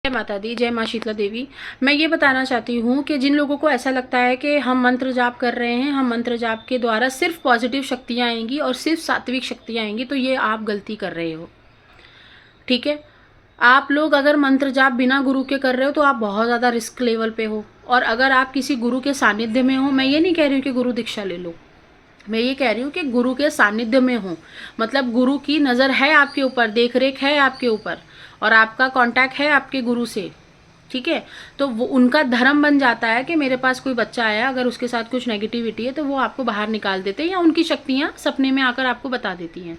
जय माता दी, जय माँ शीतला देवी। मैं ये बताना चाहती हूँ कि जिन लोगों को ऐसा लगता है कि हम मंत्र जाप कर रहे हैं, हम मंत्र जाप के द्वारा सिर्फ पॉजिटिव शक्तियाँ आएंगी और सिर्फ सात्विक शक्तियाँ आएंगी, तो ये आप गलती कर रहे हो। ठीक है, आप लोग अगर मंत्र जाप बिना गुरु के कर रहे हो तो आप बहुत ज़्यादा रिस्क लेवल पे हो। और अगर आप किसी गुरु के सानिध्य में हो, मैं ये नहीं कह रही हूँ कि गुरु दीक्षा ले लो, मैं ये कह रही हूँ कि गुरु के सानिध्य में हो, मतलब गुरु की नज़र है आपके ऊपर, देख रेख है आपके ऊपर और आपका कांटेक्ट है आपके गुरु से। ठीक है, तो वो उनका धर्म बन जाता है कि मेरे पास कोई बच्चा आया, अगर उसके साथ कुछ नेगेटिविटी है तो वो आपको बाहर निकाल देते हैं या उनकी शक्तियाँ सपने में आकर आपको बता देती हैं।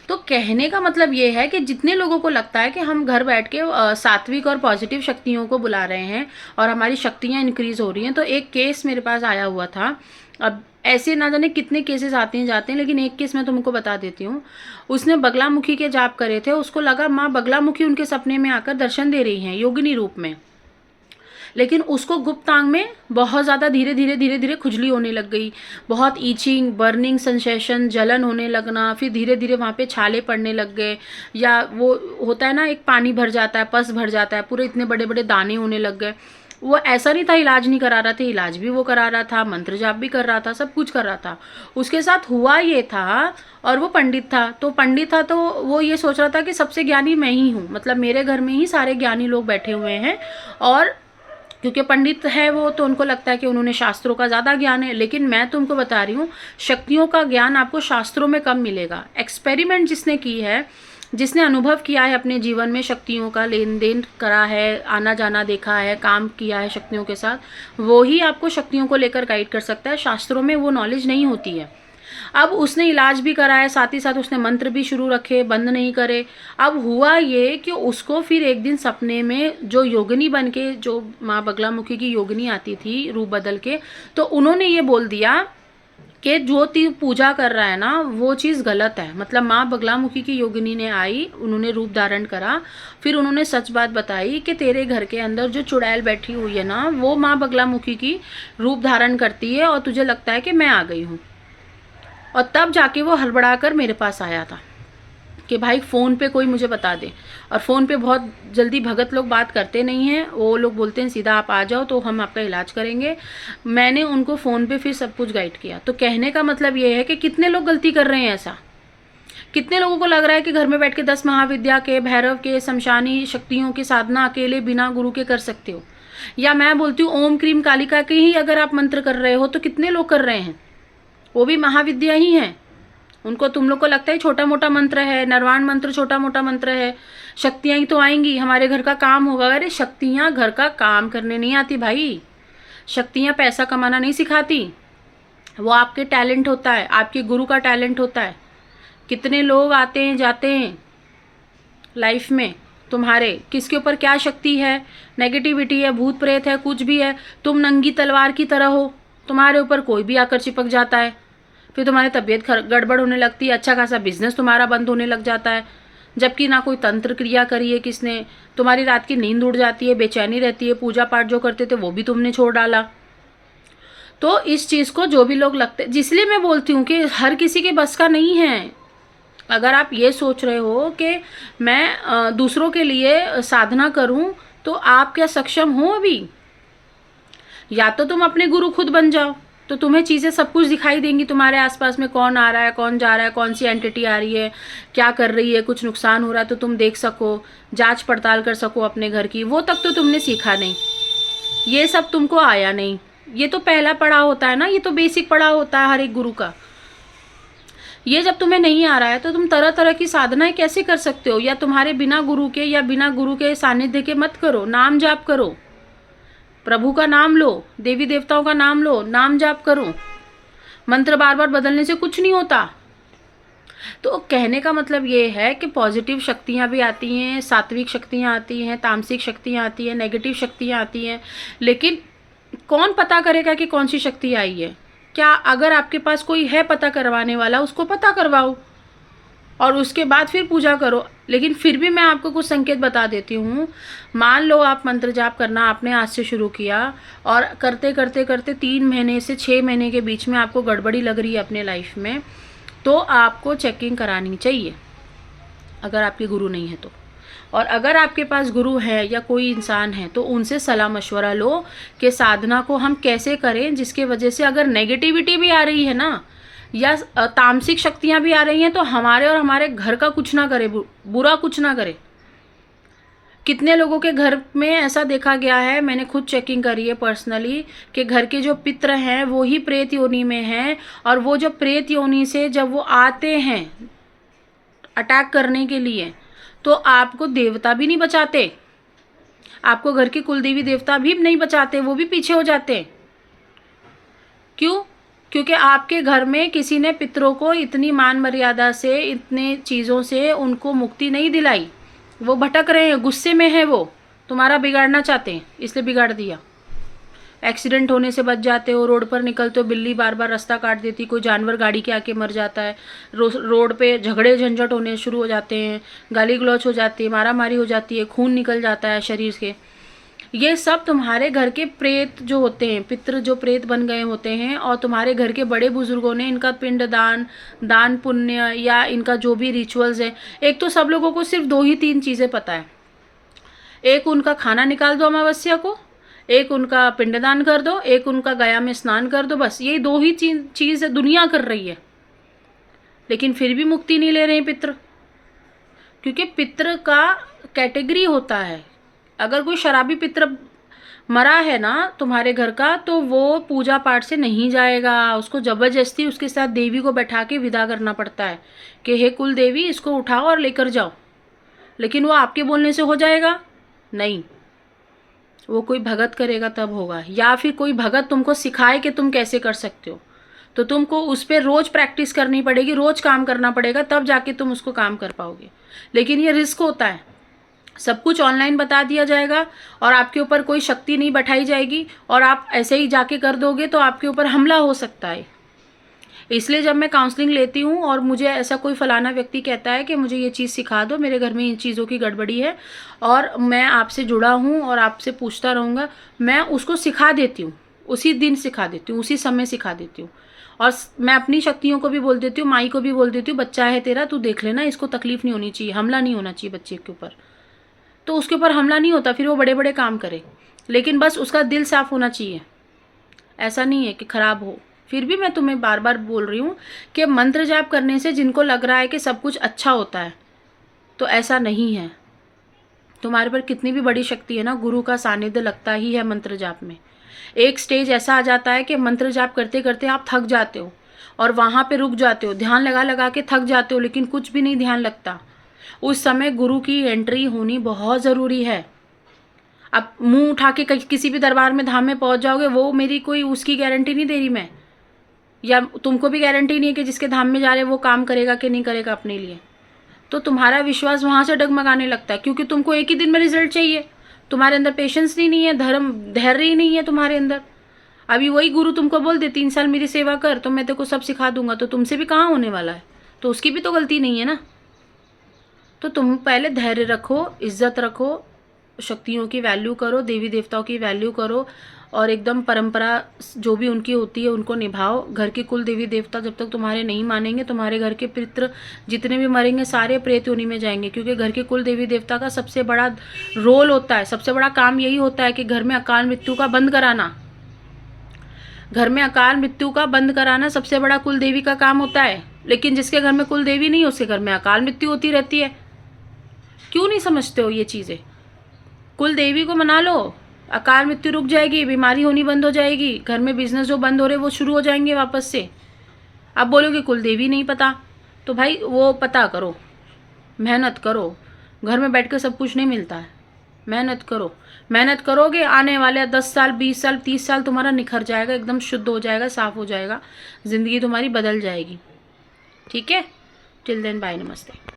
तो कहने का मतलब ये है कि जितने लोगों को लगता है कि हम घर बैठ के सात्विक और पॉजिटिव शक्तियों को बुला रहे हैं और हमारी शक्तियाँ इंक्रीज हो रही हैं, तो एक केस मेरे पास आया हुआ था। अब ऐसे ना जाने कितने केसेस आते हैं जाते हैं, लेकिन एक केस मैं तुमको बता देती हूँ। उसने बगलामुखी के जाप करे थे, उसको लगा माँ बगलामुखी उनके सपने में आकर दर्शन दे रही हैं योगिनी रूप में, लेकिन उसको गुप्त आंग में बहुत ज़्यादा धीरे धीरे खुजली होने लग गई, बहुत ईचिंग, बर्निंग सेंसेशन, जलन होने लगना, फिर धीरे धीरे वहाँ पे छाले पड़ने लग गए, या वो होता है ना एक पानी भर जाता है, पस भर जाता है, पूरे इतने बड़े बड़े दाने होने लग गए। वो ऐसा नहीं था इलाज नहीं करा रहा था, इलाज भी वो करा रहा था, मंत्र जाप भी कर रहा था, सब कुछ कर रहा था। उसके साथ हुआ ये था, और वो पंडित था, तो पंडित था तो वो ये सोच रहा था कि सबसे ज्ञानी मैं ही हूँ, मतलब मेरे घर में ही सारे ज्ञानी लोग बैठे हुए हैं, और क्योंकि पंडित है वो तो उनको लगता है कि उन्होंने शास्त्रों का ज़्यादा ज्ञान है। लेकिन मैं तुमको बता रही हूँ, शक्तियों का ज्ञान आपको शास्त्रों में कम मिलेगा। एक्सपेरिमेंट जिसने की है, जिसने अनुभव किया है अपने जीवन में, शक्तियों का लेन देन करा है, आना जाना देखा है, काम किया है शक्तियों के साथ, वो ही आपको शक्तियों को लेकर गाइड कर सकता है। शास्त्रों में वो नॉलेज नहीं होती है। अब उसने इलाज भी कराया, साथ ही साथ उसने मंत्र भी शुरू रखे, बंद नहीं करे। अब हुआ ये कि उसको फिर एक दिन सपने में जो योगिनी बन के, जो माँ बगलामुखी की योगिनी आती थी रूप बदल के, तो उन्होंने ये बोल दिया कि जो तू पूजा कर रहा है ना वो चीज़ गलत है। मतलब माँ बगलामुखी की योगिनी ने आई, उन्होंने रूप धारण करा, फिर उन्होंने सच बात बताई कि तेरे घर के अंदर जो चुड़ैल बैठी हुई है ना, वो माँ बगलामुखी की रूप धारण करती है और तुझे लगता है कि मैं आ गई हूँ। और तब जाके वो हड़बड़ा कर मेरे पास आया था कि भाई फ़ोन पे कोई मुझे बता दे। और फ़ोन पे बहुत जल्दी भगत लोग बात करते नहीं हैं, वो लोग बोलते हैं सीधा आप आ जाओ तो हम आपका इलाज करेंगे। मैंने उनको फ़ोन पे फिर सब कुछ गाइड किया। तो कहने का मतलब ये है कि कितने लोग गलती कर रहे हैं ऐसा, कितने लोगों को लग रहा है कि घर में बैठ के 10 महाविद्या के, भैरव के, शमशानी शक्तियों की साधना अकेले बिना गुरु के कर सकते हो। या मैं बोलती हूँ ओम क्रीम कालिका के ही अगर आप मंत्र कर रहे हो तो कितने लोग कर रहे हैं, वो भी महाविद्या ही हैं। उनको तुम लोग को लगता है छोटा मोटा मंत्र है, नरवाण मंत्र छोटा मोटा मंत्र है, शक्तियाँ ही तो आएंगी, हमारे घर का काम होगा। अरे शक्तियाँ घर का काम करने नहीं आती भाई, शक्तियाँ पैसा कमाना नहीं सिखाती, वो आपके टैलेंट होता है, आपके गुरु का टैलेंट होता है। कितने लोग आते हैं जाते हैं लाइफ में, तुम्हारे किसके ऊपर क्या शक्ति है, नेगेटिविटी है, भूत प्रेत है, कुछ भी है, तुम नंगी तलवार की तरह हो, तुम्हारे ऊपर कोई भी आकर चिपक जाता है, फिर तुम्हारी तबीयत गड़बड़ होने लगती है, अच्छा खासा बिजनेस तुम्हारा बंद होने लग जाता है, जबकि ना कोई तंत्र क्रिया करी है किसने, तुम्हारी रात की नींद उड़ जाती है, बेचैनी रहती है, पूजा पाठ जो करते थे वो भी तुमने छोड़ डाला। तो इस चीज़ को जो भी लोग लगते, जिसलिए मैं बोलती हूँ कि हर किसी के बस का नहीं है। अगर आप ये सोच रहे हो कि मैं दूसरों के लिए साधना करूं, तो आप क्या सक्षम हो अभी? या तो तुम अपने गुरु खुद बन जाओ, तो तुम्हें चीज़ें सब कुछ दिखाई देंगी, तुम्हारे आसपास में कौन आ रहा है, कौन जा रहा है, कौन सी एंटिटी आ रही है, क्या कर रही है, कुछ नुकसान हो रहा है तो तुम देख सको, जांच पड़ताल कर सको अपने घर की। वो तक तो तुमने सीखा नहीं, ये सब तुमको आया नहीं। ये तो पहला पड़ाव होता है ना, ये तो बेसिक पड़ाव होता है हर एक गुरु का। ये जब तुम्हें नहीं आ रहा है तो तुम तरह तरह की साधनाएं कैसे कर सकते हो? या तुम्हारे बिना गुरु के या बिना गुरु के सानिध्य के मत करो, नाम जाप करो, प्रभु का नाम लो, देवी देवताओं का नाम लो, नाम जाप करो। मंत्र बार बार बदलने से कुछ नहीं होता। तो कहने का मतलब ये है कि पॉजिटिव शक्तियाँ भी आती हैं, सात्विक शक्तियाँ आती हैं, तामसिक शक्तियाँ आती हैं, नेगेटिव शक्तियाँ आती हैं, लेकिन कौन पता करेगा कि कौन सी शक्ति आई है? क्या अगर आपके पास कोई है पता करवाने वाला, उसको पता करवाओ और उसके बाद फिर पूजा करो। लेकिन फिर भी मैं आपको कुछ संकेत बता देती हूँ। मान लो आप मंत्र जाप करना आपने आज से शुरू किया और करते करते करते 3 महीने से 6 महीने के बीच में आपको गड़बड़ी लग रही है अपने लाइफ में, तो आपको चेकिंग करानी चाहिए अगर आपके गुरु नहीं है तो। और अगर आपके पास गुरु है या कोई इंसान है तो उनसे सलाह मशवरा लो कि साधना को हम कैसे करें, जिसके वजह से अगर नेगेटिविटी भी आ रही है ना या तामसिक शक्तियां भी आ रही हैं तो हमारे और हमारे घर का कुछ ना करे, बुरा कुछ ना करे। कितने लोगों के घर में ऐसा देखा गया है, मैंने खुद चेकिंग करी है पर्सनली, कि घर के जो पितर हैं वो ही प्रेत योनि में हैं, और वो जो प्रेत योनि से जब वो आते हैं अटैक करने के लिए तो आपको देवता भी नहीं बचाते, आपको घर के कुलदेवी देवता भी नहीं बचाते, वो भी पीछे हो जाते। क्यों? क्योंकि आपके घर में किसी ने पितरों को इतनी मान मर्यादा से, इतने चीज़ों से उनको मुक्ति नहीं दिलाई। वो भटक रहे हैं, गुस्से में है, वो तुम्हारा बिगाड़ना चाहते हैं, इसलिए बिगाड़ दिया। एक्सीडेंट होने से बच जाते हो, रोड पर निकलते हो बिल्ली बार बार रास्ता काट देती, कोई जानवर गाड़ी के आके मर जाता है, रोड पे झगड़े झंझट होने शुरू हो जाते हैं, गाली गलौच हो जाती है, मारा मारी हो जाती है, खून निकल जाता है शरीर से। ये सब तुम्हारे घर के प्रेत जो होते हैं, पितृ जो प्रेत बन गए होते हैं, और तुम्हारे घर के बड़े बुजुर्गों ने इनका पिंड दान पुण्य या इनका जो भी रिचुअल्स है। एक तो सब लोगों को सिर्फ 2 ही 3 चीज़ें पता है, एक उनका खाना निकाल दो अमावस्या को, एक उनका पिंडदान कर दो, एक उनका गया में स्नान कर दो, बस यही 2 ही चीज़ दुनिया कर रही है। लेकिन फिर भी मुक्ति नहीं ले रहे हैं पितृ, क्योंकि पितृ का कैटेगरी होता है। अगर कोई शराबी पितृ मरा है ना तुम्हारे घर का, तो वो पूजा पाठ से नहीं जाएगा, उसको जबरदस्ती उसके साथ देवी को बैठा के विदा करना पड़ता है कि हे कुल देवी इसको उठाओ और लेकर जाओ। लेकिन वो आपके बोलने से हो जाएगा? नहीं, वो कोई भगत करेगा तब होगा, या फिर कोई भगत तुमको सिखाए कि तुम कैसे कर सकते हो, तो तुमको उस पर रोज़ प्रैक्टिस करनी पड़ेगी, रोज़ काम करना पड़ेगा, तब जाके तुम उसको काम कर पाओगे। लेकिन ये रिस्क होता है, सब कुछ ऑनलाइन बता दिया जाएगा और आपके ऊपर कोई शक्ति नहीं बैठाई जाएगी और आप ऐसे ही जाके कर दोगे तो आपके ऊपर हमला हो सकता है। इसलिए जब मैं काउंसलिंग लेती हूँ और मुझे ऐसा कोई फलाना व्यक्ति कहता है कि मुझे ये चीज़ सिखा दो, मेरे घर में इन चीज़ों की गड़बड़ी है और मैं आपसे जुड़ा हूँ और आपसे पूछता रहूँगा, मैं उसको सिखा देती हूँ, उसी दिन सिखा देती हूँ, उसी समय सिखा देती हूँ। और मैं अपनी शक्तियों को भी बोल देती हूँ, माई को भी बोल देती हूँ, बच्चा है तेरा, तू देख लेना, इसको तकलीफ नहीं होनी चाहिए, हमला नहीं होना चाहिए बच्चे के ऊपर। तो उसके ऊपर हमला नहीं होता, फिर वो बड़े बड़े काम करे, लेकिन बस उसका दिल साफ़ होना चाहिए। ऐसा नहीं है कि ख़राब हो। फिर भी मैं तुम्हें बार बार बोल रही हूँ कि मंत्र जाप करने से जिनको लग रहा है कि सब कुछ अच्छा होता है, तो ऐसा नहीं है। तुम्हारे पर कितनी भी बड़ी शक्ति है ना, गुरु का सानिध्य लगता ही है मंत्र जाप में। एक स्टेज ऐसा आ जाता है कि मंत्र जाप करते करते आप थक जाते हो और वहाँ पे रुक जाते हो, ध्यान लगा लगा के थक जाते हो, लेकिन कुछ भी नहीं ध्यान लगता। उस समय गुरु की एंट्री होनी बहुत ज़रूरी है। अब मुंह उठा के किसी भी दरबार में धाम में पहुंच जाओगे, वो मेरी कोई उसकी गारंटी नहीं दे रही मैं, या तुमको भी गारंटी नहीं है कि जिसके धाम में जा रहे वो काम करेगा कि नहीं करेगा अपने लिए। तो तुम्हारा विश्वास वहाँ से डगमगाने लगता है, क्योंकि तुमको एक ही दिन में रिजल्ट चाहिए। तुम्हारे अंदर पेशेंस नहीं है, धैर्य ही नहीं है तुम्हारे अंदर। अभी वही गुरु तुमको बोल दे 3 साल मेरी सेवा कर तो मैं तेरे को सब सिखा दूंगा, तो तुमसे भी कहाँ होने वाला है? तो उसकी भी तो गलती नहीं है ना। तो तुम पहले धैर्य रखो, इज्जत रखो, शक्तियों की वैल्यू करो, देवी देवताओं की वैल्यू करो, और एकदम परंपरा जो भी उनकी होती है उनको निभाओ। घर के कुल देवी देवता जब तक तुम्हारे नहीं मानेंगे, तुम्हारे घर के पितृ जितने भी मरेंगे सारे प्रेत योनि में जाएंगे, क्योंकि घर के कुल देवी देवता का सबसे बड़ा रोल होता है, सबसे बड़ा काम यही होता है कि घर में अकाल मृत्यु का बंद कराना। घर में अकाल मृत्यु का बंद कराना सबसे बड़ा कुल देवी का काम होता है। लेकिन जिसके घर में कुल देवी नहीं, उसके घर में अकाल मृत्यु होती रहती है। क्यों नहीं समझते हो ये चीज़ें? कुल देवी को मना लो, अकाल मृत्यु रुक जाएगी, बीमारी होनी बंद हो जाएगी, घर में बिजनेस जो बंद हो रहे वो शुरू हो जाएंगे वापस से। आप बोलोगे कुल देवी नहीं पता, तो भाई वो पता करो, मेहनत करो। घर में बैठ कर सब कुछ नहीं मिलता है, मेहनत करो। मेहनत करोगे, आने वाले 10 साल 20 साल 30 साल तुम्हारा निखर जाएगा, एकदम शुद्ध हो जाएगा, साफ हो जाएगा, ज़िंदगी तुम्हारी बदल जाएगी। ठीक है, टिल देन बाय, नमस्ते।